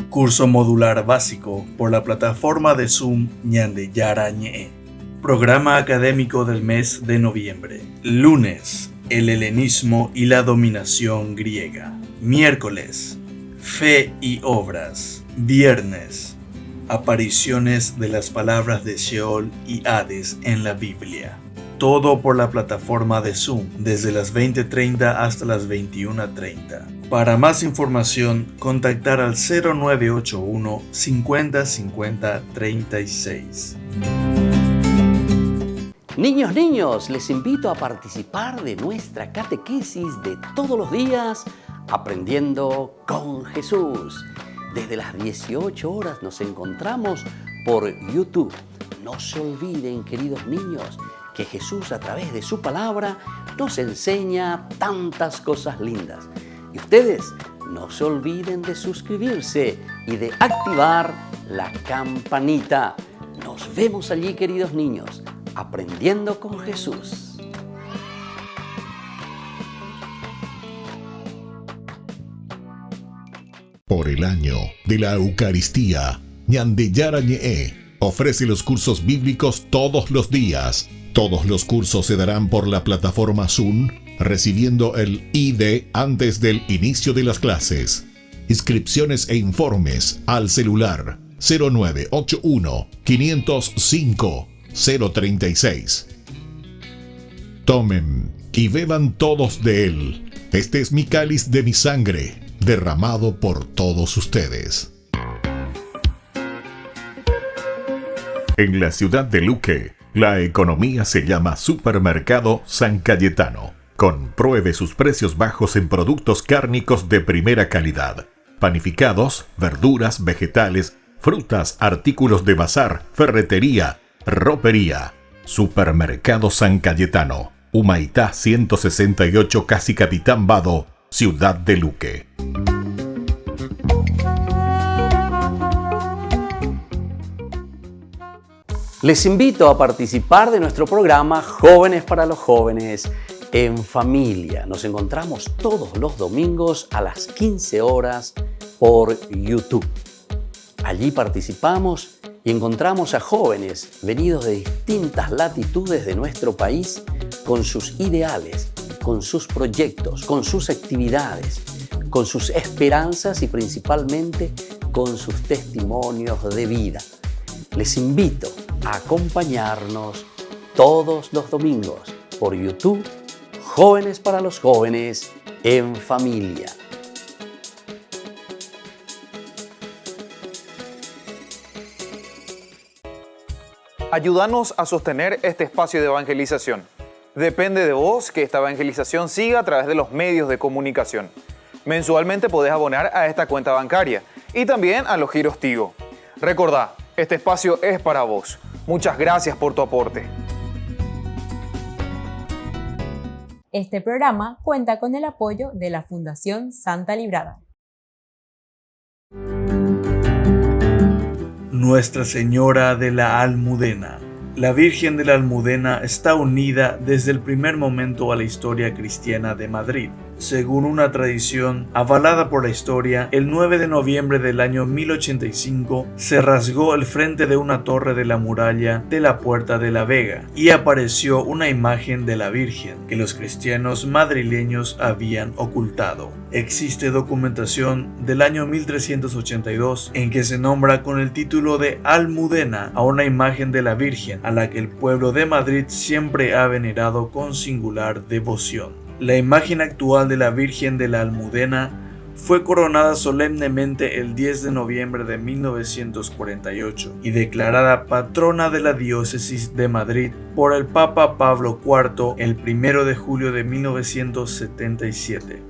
Curso modular básico por la plataforma de Zoom Ñande Yarañe. Programa académico del mes de noviembre. Lunes, el helenismo y la dominación griega. Miércoles, fe y obras. Viernes, apariciones de las palabras de Sheol y Hades en la Biblia. Todo por la plataforma de Zoom desde las 20:30 hasta las 21:30. Para más información, contactar al 0981 50 50 36. Niños, les invito a participar de nuestra catequesis de todos los días, Aprendiendo con Jesús. Desde las 18 horas nos encontramos por YouTube. No se olviden, queridos niños, que Jesús a través de su palabra nos enseña tantas cosas lindas. Y ustedes no se olviden de suscribirse y de activar la campanita. Nos vemos allí, queridos niños, Aprendiendo con Jesús. Por el año de la Eucaristía, Ñande Yarañe ofrece los cursos bíblicos todos los días. Todos los cursos se darán por la plataforma Zoom, recibiendo el ID antes del inicio de las clases. Inscripciones e informes al celular 0981 505 036. Tomen y beban todos de él. Este es mi cáliz de mi sangre, derramado por todos ustedes. En la ciudad de Luque, la economía se llama Supermercado San Cayetano. Compruebe sus precios bajos en productos cárnicos de primera calidad. Panificados, verduras, vegetales, frutas, artículos de bazar, ferretería, ropería. Supermercado San Cayetano, Humaitá 168, Casi Capitán Vado, Ciudad de Luque. Les invito a participar de nuestro programa Jóvenes para los Jóvenes en Familia. Nos encontramos todos los domingos a las 15 horas por YouTube. Allí participamos y encontramos a jóvenes venidos de distintas latitudes de nuestro país con sus ideales, con sus proyectos, con sus actividades, con sus esperanzas y principalmente con sus testimonios de vida. Les invito a acompañarnos todos los domingos por YouTube, Jóvenes para los Jóvenes en Familia. Ayúdanos a sostener este espacio de evangelización. Depende de vos que esta evangelización siga a través de los medios de comunicación. Mensualmente podés abonar a esta cuenta bancaria y también a los giros Tigo. Recordá, este espacio es para vos. Muchas gracias por tu aporte. Este programa cuenta con el apoyo de la Fundación Santa Librada. Nuestra Señora de la Almudena, La Virgen de la Almudena está unida desde el primer momento a la historia cristiana de Madrid. Según una tradición avalada por la historia, el 9 de noviembre del año 1085 se rasgó el frente de una torre de la muralla de la Puerta de la Vega y apareció una imagen de la Virgen que los cristianos madrileños habían ocultado. Existe documentación del año 1382 en que se nombra con el título de Almudena a una imagen de la Virgen a la que el pueblo de Madrid siempre ha venerado con singular devoción. La imagen actual de la Virgen de la Almudena fue coronada solemnemente el 10 de noviembre de 1948 y declarada patrona de la diócesis de Madrid por el Papa Pablo IV el 1 de julio de 1977.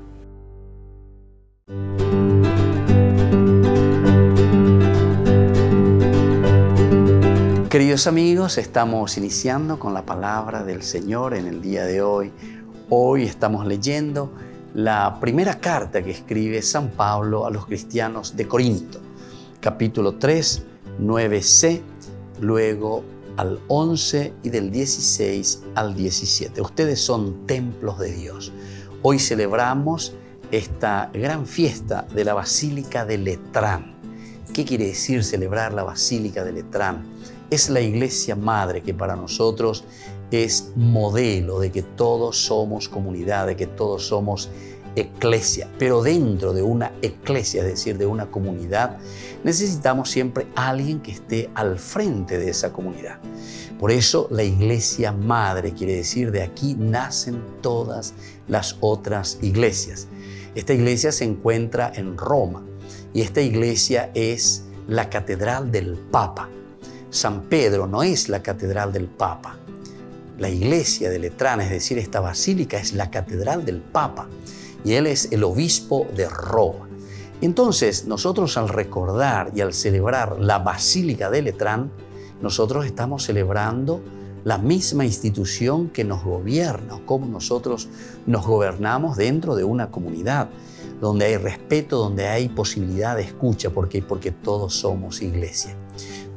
Queridos amigos, estamos iniciando con la palabra del Señor en el día de hoy. Hoy estamos leyendo la primera carta que escribe San Pablo a los cristianos de Corinto, capítulo 3, 9c, luego al 11 y del 16 al 17. Ustedes son templos de Dios. Hoy celebramos esta gran fiesta de la Basílica de Letrán. ¿Qué quiere decir celebrar la Basílica de Letrán? Es la iglesia madre que para nosotros es modelo de que todos somos comunidad, de que todos somos eclesia. Pero dentro de una eclesia, es decir, de una comunidad, necesitamos siempre alguien que esté al frente de esa comunidad. Por eso la iglesia madre quiere decir de aquí nacen todas las otras iglesias. Esta iglesia se encuentra en Roma y esta iglesia es la catedral del Papa. San Pedro no es la catedral del Papa. La iglesia de Letrán, es decir, esta basílica es la catedral del Papa y él es el obispo de Roma. Entonces, nosotros al recordar y al celebrar la Basílica de Letrán, nosotros estamos celebrando la misma institución que nos gobierna, cómo nosotros nos gobernamos dentro de una comunidad, donde hay respeto, donde hay posibilidad de escucha, porque todos somos iglesia.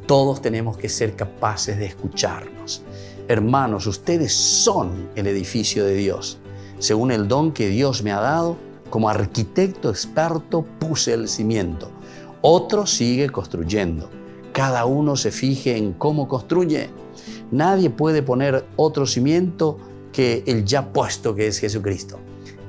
Todos tenemos que ser capaces de escucharnos. Hermanos, ustedes son el edificio de Dios. Según el don que Dios me ha dado, como arquitecto experto puse el cimiento. Otro sigue construyendo. Cada uno se fije en cómo construye. Nadie puede poner otro cimiento que el ya puesto, que es Jesucristo.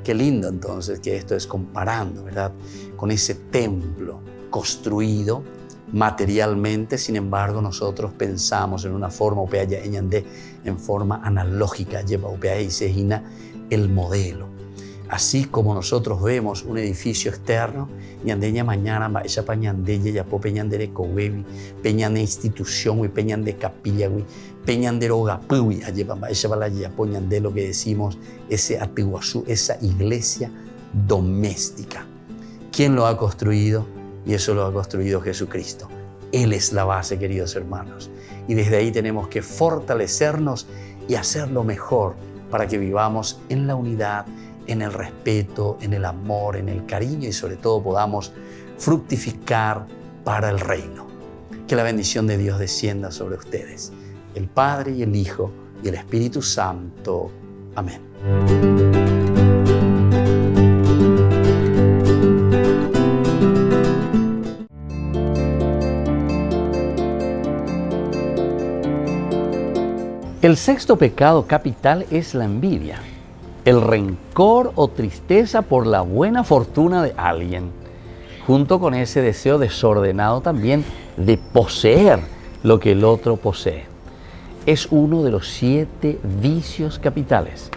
Qué lindo entonces que esto es comparando, ¿verdad?, con ese templo construido materialmente. Sin embargo, nosotros pensamos en una forma, en forma analógica, el modelo. Así como nosotros vemos un edificio externo, ñandeña mañana ella pañandella ya po peñandere cowebi, peñande institución y peñande capilla y peñandero gapuy, allá ella bala ya poñande lo que decimos ese atiguazú, esa iglesia doméstica. ¿Quién lo ha construido? Y eso lo ha construido Jesucristo. Él es la base, queridos hermanos. Y desde ahí tenemos que fortalecernos y hacerlo mejor para que vivamos en la unidad, en el respeto, en el amor, en el cariño y sobre todo podamos fructificar para el reino. Que la bendición de Dios descienda sobre ustedes, el Padre y el Hijo y el Espíritu Santo. Amén. El sexto pecado capital es la envidia, el rencor o tristeza por la buena fortuna de alguien, junto con ese deseo desordenado también de poseer lo que el otro posee. Es uno de los 7 vicios capitales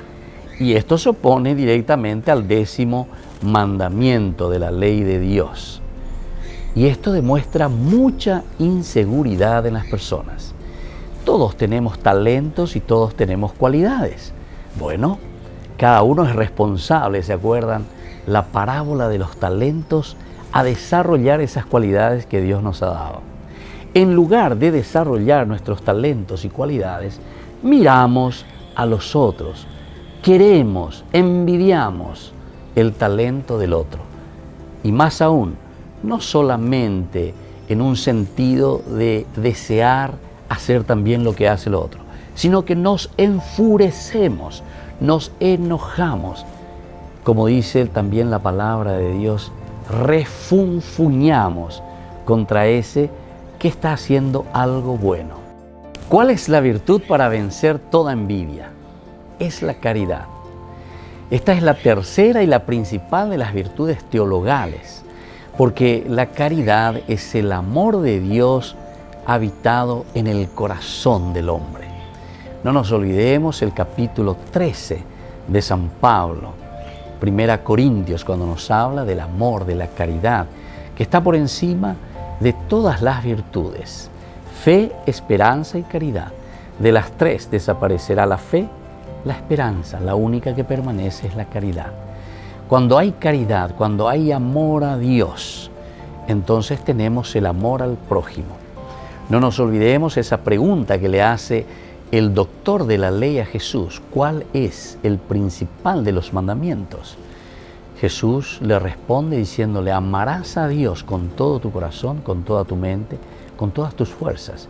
y esto se opone directamente al 10º mandamiento de la ley de Dios. Y esto demuestra mucha inseguridad en las personas. Todos tenemos talentos y todos tenemos cualidades. Bueno, cada uno es responsable, ¿se acuerdan? La parábola de los talentos a desarrollar esas cualidades que Dios nos ha dado. En lugar de desarrollar nuestros talentos y cualidades, miramos a los otros, queremos, envidiamos el talento del otro. Y más aún, no solamente en un sentido de desear hacer también lo que hace el otro, sino que nos enfurecemos, nos enojamos. Como dice también la palabra de Dios, refunfuñamos contra ese que está haciendo algo bueno. ¿Cuál es la virtud para vencer toda envidia? Es la caridad. Esta es la tercera y la principal de las virtudes teologales, porque la caridad es el amor de Dios habitado en el corazón del hombre. No nos olvidemos el capítulo 13 de San Pablo, 1 Corintios, cuando nos habla del amor, de la caridad, que está por encima de todas las virtudes. Fe, esperanza y caridad. De las tres desaparecerá la fe, la esperanza. La única que permanece es la caridad. Cuando hay caridad, cuando hay amor a Dios, entonces tenemos el amor al prójimo. No nos olvidemos esa pregunta que le hace el doctor de la ley a Jesús. ¿Cuál es el principal de los mandamientos? Jesús le responde diciéndole: amarás a Dios con todo tu corazón, con toda tu mente, con todas tus fuerzas,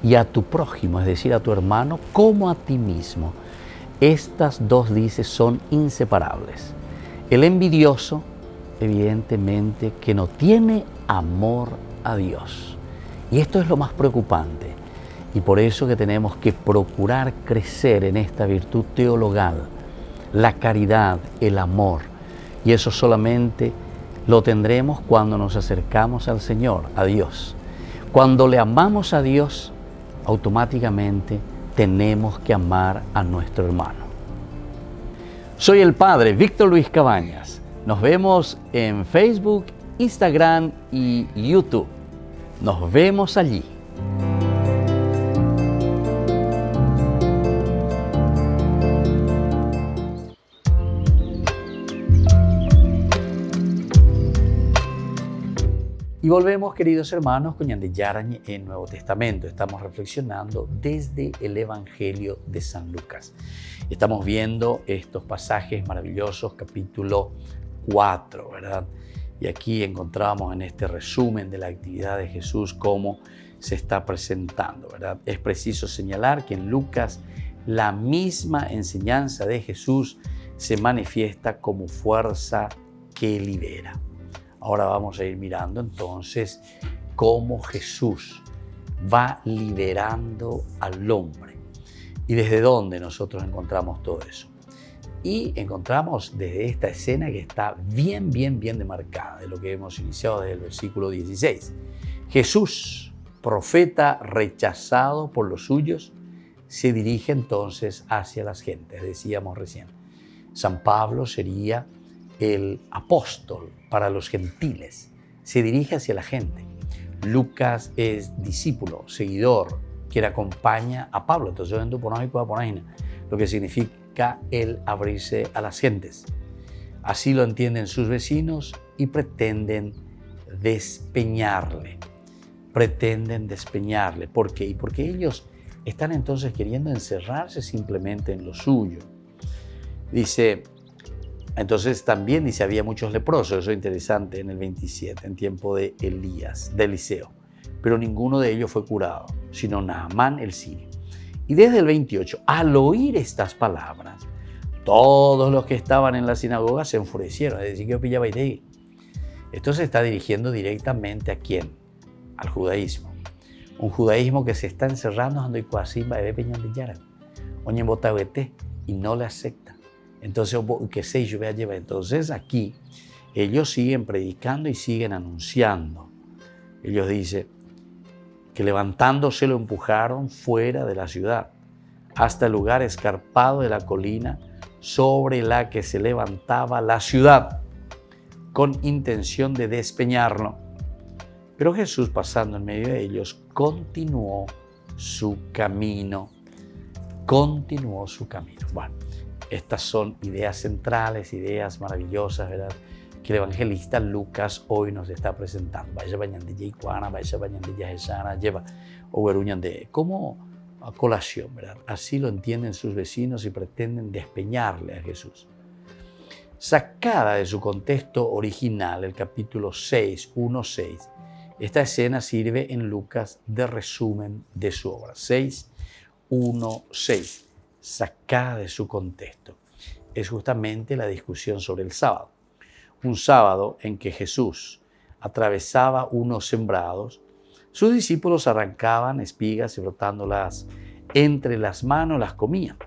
y a tu prójimo, es decir, a tu hermano, como a ti mismo. Estas dos, dice, son inseparables. El envidioso, evidentemente, que no tiene amor a Dios. Y esto es lo más preocupante. Y por eso que tenemos que procurar crecer en esta virtud teologal, la caridad, el amor. Y eso solamente lo tendremos cuando nos acercamos al Señor, a Dios. Cuando le amamos a Dios, automáticamente tenemos que amar a nuestro hermano. Soy el Padre Víctor Luis Cabañas. Nos vemos en Facebook, Instagram y YouTube. Nos vemos allí. Y volvemos, queridos hermanos, con Ñande Yarañe en Nuevo Testamento. Estamos reflexionando desde el Evangelio de San Lucas. Estamos viendo estos pasajes maravillosos, capítulo 4, ¿verdad? Y aquí encontramos en este resumen de la actividad de Jesús cómo se está presentando, ¿verdad? Es preciso señalar que en Lucas la misma enseñanza de Jesús se manifiesta como fuerza que libera. Ahora vamos a ir mirando entonces cómo Jesús va liberando al hombre y desde dónde nosotros encontramos todo eso. Y encontramos desde esta escena que está bien demarcada de lo que hemos iniciado desde el versículo 16. Jesús, profeta rechazado por los suyos, se dirige entonces hacia las gentes, decíamos recién. San Pablo sería el apóstol para los gentiles, se dirige hacia la gente. Lucas es discípulo, seguidor, quien acompaña a Pablo. Entonces, lo que significa el abrirse a las gentes. Así lo entienden sus vecinos y pretenden despeñarle. ¿Por qué? Y porque ellos están entonces queriendo encerrarse simplemente en lo suyo. Dice, entonces también dice, había muchos leprosos, eso es interesante en el 27, en tiempo de Elías, de Eliseo. Pero ninguno de ellos fue curado, sino Naamán el sirio. Y desde el 28, al oír estas palabras, todos los que estaban en la sinagoga se enfurecieron, es decir, que pillaba y esto se está dirigiendo directamente ¿a quién? Al judaísmo. Un judaísmo que se está encerrando y no le acepta. Entonces aquí ellos siguen predicando y siguen anunciando. Ellos dicen que levantándose lo empujaron fuera de la ciudad, hasta el lugar escarpado de la colina sobre la que se levantaba la ciudad, con intención de despeñarlo. Pero Jesús, pasando en medio de ellos, continuó su camino. Bueno, estas son ideas centrales, ideas maravillosas, ¿verdad?, que el evangelista Lucas hoy nos está presentando. Como a colación, ¿verdad? Así lo entienden sus vecinos y pretenden despeñarle a Jesús. Sacada de su contexto original, el capítulo 6, 1-6, Esta escena sirve en Lucas de resumen de su obra. 6:1-6, sacada de su contexto. Es justamente la discusión sobre el sábado. Un sábado en que Jesús atravesaba unos sembrados, sus discípulos arrancaban espigas y frotándolas entre las manos las comían.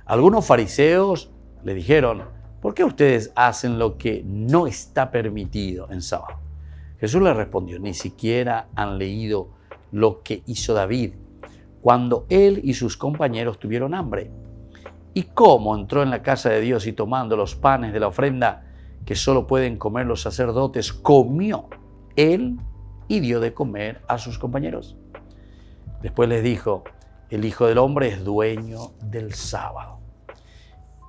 Algunos fariseos le dijeron: ¿por qué ustedes hacen lo que no está permitido en sábado? Jesús les respondió: ni siquiera han leído lo que hizo David cuando él y sus compañeros tuvieron hambre. ¿Y cómo entró en la casa de Dios y tomando los panes de la ofrenda que solo pueden comer los sacerdotes, comió él y dio de comer a sus compañeros? Después les dijo: el Hijo del Hombre es dueño del sábado.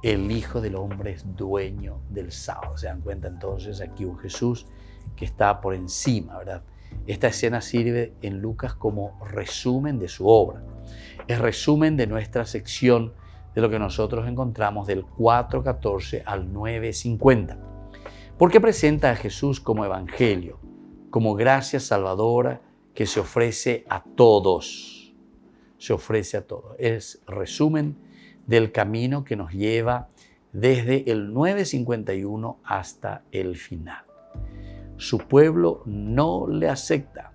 El Hijo del Hombre es dueño del sábado. Se dan cuenta entonces aquí un Jesús que está por encima, ¿verdad? Esta escena sirve en Lucas como resumen de su obra. Es resumen de nuestra sección de lo que nosotros encontramos del 4:14 al 9:50. Porque presenta a Jesús como evangelio, como gracia salvadora que se ofrece a todos. Se ofrece a todos. Es resumen del camino que nos lleva desde el 9:51 hasta el final. Su pueblo no le acepta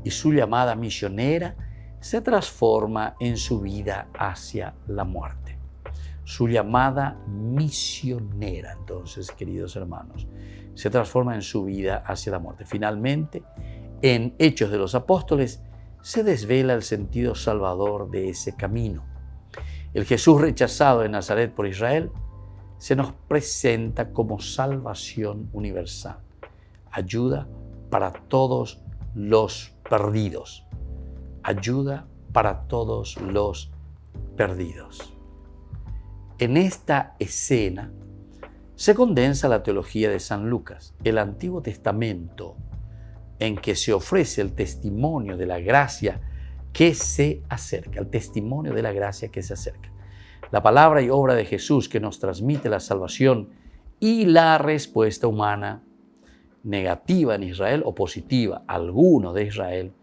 y su llamada misionera se transforma en su vida hacia la muerte. Su llamada misionera, entonces, queridos hermanos, se transforma en su vida hacia la muerte. Finalmente, en Hechos de los Apóstoles, se desvela el sentido salvador de ese camino. El Jesús rechazado de Nazaret por Israel se nos presenta como salvación universal, ayuda para todos los perdidos, ayuda para todos los perdidos. En esta escena se condensa la teología de San Lucas, el Antiguo Testamento, en que se ofrece el testimonio de la gracia que se acerca, el testimonio de la gracia que se acerca. La palabra y obra de Jesús que nos transmite la salvación y la respuesta humana, negativa en Israel o positiva, algunos de Israel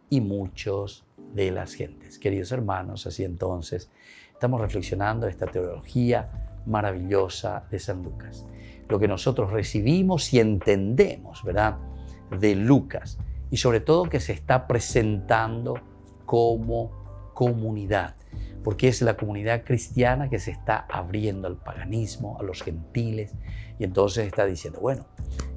y muchos de las gentes. Queridos hermanos, así entonces estamos reflexionando esta teología maravillosa de San Lucas. Lo que nosotros recibimos y entendemos, ¿verdad?, de Lucas, y sobre todo que se está presentando como comunidad, porque es la comunidad cristiana que se está abriendo al paganismo, a los gentiles, y entonces está diciendo, bueno,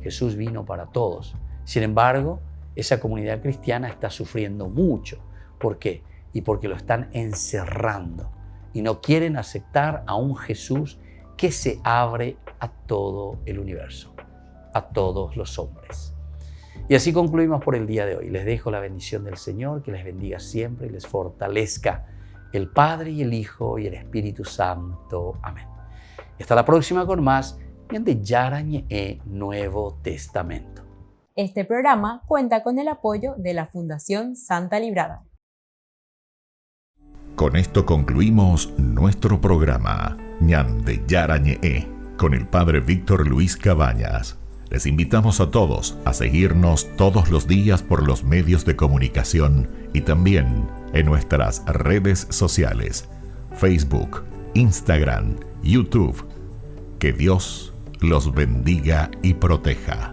Jesús vino para todos. Sin embargo, esa comunidad cristiana está sufriendo mucho. ¿Por qué? Y porque lo están encerrando y no quieren aceptar a un Jesús que se abre a todo el universo, a todos los hombres. Y así concluimos por el día de hoy. Les dejo la bendición del Señor, que les bendiga siempre y les fortalezca el Padre y el Hijo y el Espíritu Santo. Amén. Hasta la próxima con más de Yarañe Nuevo Testamento. Este programa cuenta con el apoyo de la Fundación Santa Librada. Con esto concluimos nuestro programa Ñande Yarañe con el Padre Víctor Luis Cabañas. Les invitamos a todos a seguirnos todos los días por los medios de comunicación y también en nuestras redes sociales, Facebook, Instagram, YouTube. Que Dios los bendiga y proteja.